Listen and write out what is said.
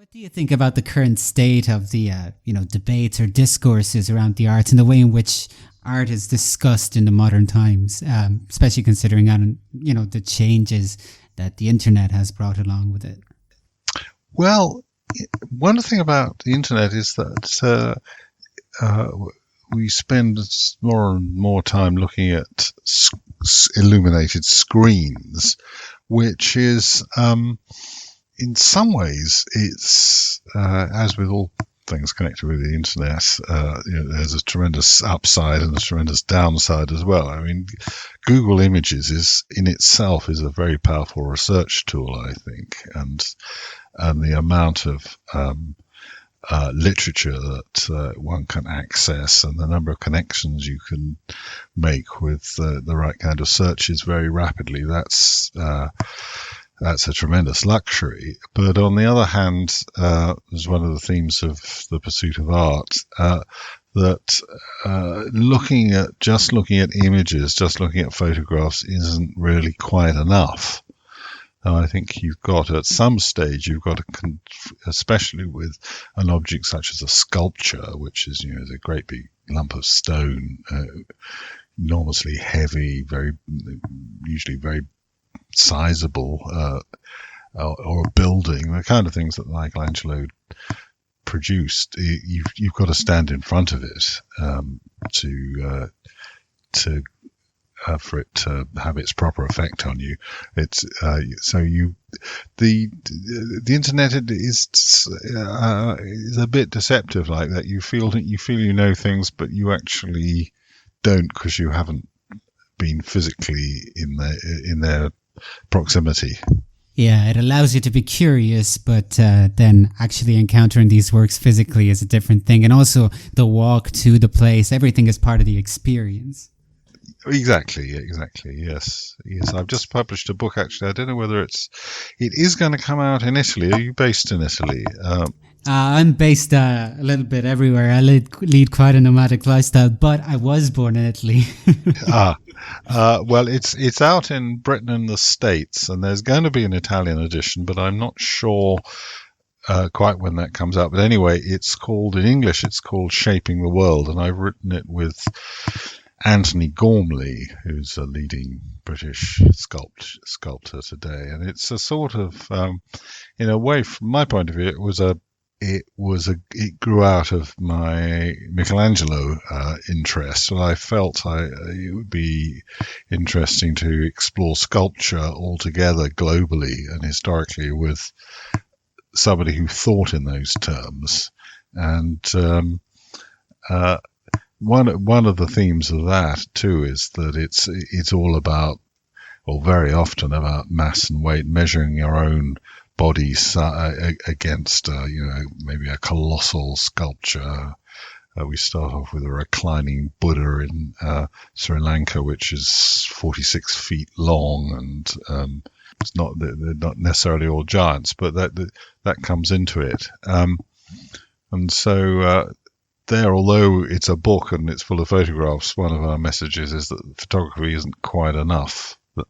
What do you think about the current state of the, debates or discourses around the arts and the way in which art is discussed in the modern times, especially considering, the changes that the internet has brought along with it? Well, one thing about the internet is that we spend more and more time looking at illuminated screens, which is, in some ways, it's as with all things connected with the internet, there's a tremendous upside and a tremendous downside as well. I mean, Google Images in itself is a very powerful research tool, I think, and the amount of literature that one can access and the number of connections you can make with the right kind of searches very rapidly, that's a tremendous luxury. But on the other hand, as one of the themes of the pursuit of art, that looking at images, just looking at photographs isn't really quite enough. And I think at some stage, especially with an object such as a sculpture, which is, is a great big lump of stone, enormously heavy, usually very sizable, or a building, the kind of things that Michelangelo produced. You've got to stand in front of it for it to have its proper effect on you. It's the internet is a bit deceptive like that. You feel you know things, but you actually don't, because you haven't been physically in their proximity. Yeah, it allows you to be curious, but then actually encountering these works physically is a different thing. And also the walk to the place, everything is part of the experience. Exactly. Yes. I've just published a book, actually. I don't know whether it is going to come out in Italy. Are you based in Italy? I'm based a little bit everywhere. I lead quite a nomadic lifestyle, but I was born in Italy. Well, it's out in Britain and the States, and there's going to be an Italian edition, but I'm not sure quite when that comes out. But anyway, in English, it's called Shaping the World, and I've written it with Anthony Gormley, who's a leading British sculptor today. And it's a sort of, in a way, from my point of view, it grew out of my Michelangelo interest, and I felt it would be interesting to explore sculpture altogether globally and historically with somebody who thought in those terms. And one of the themes of that too is that it's all about, or very often about, mass and weight, measuring your own body against maybe a colossal sculpture. We start off with a reclining Buddha in Sri Lanka, which is 46 feet long, and it's they're not necessarily all giants, but that comes into it. And so although it's a book and it's full of photographs, one of our messages is that photography isn't quite enough.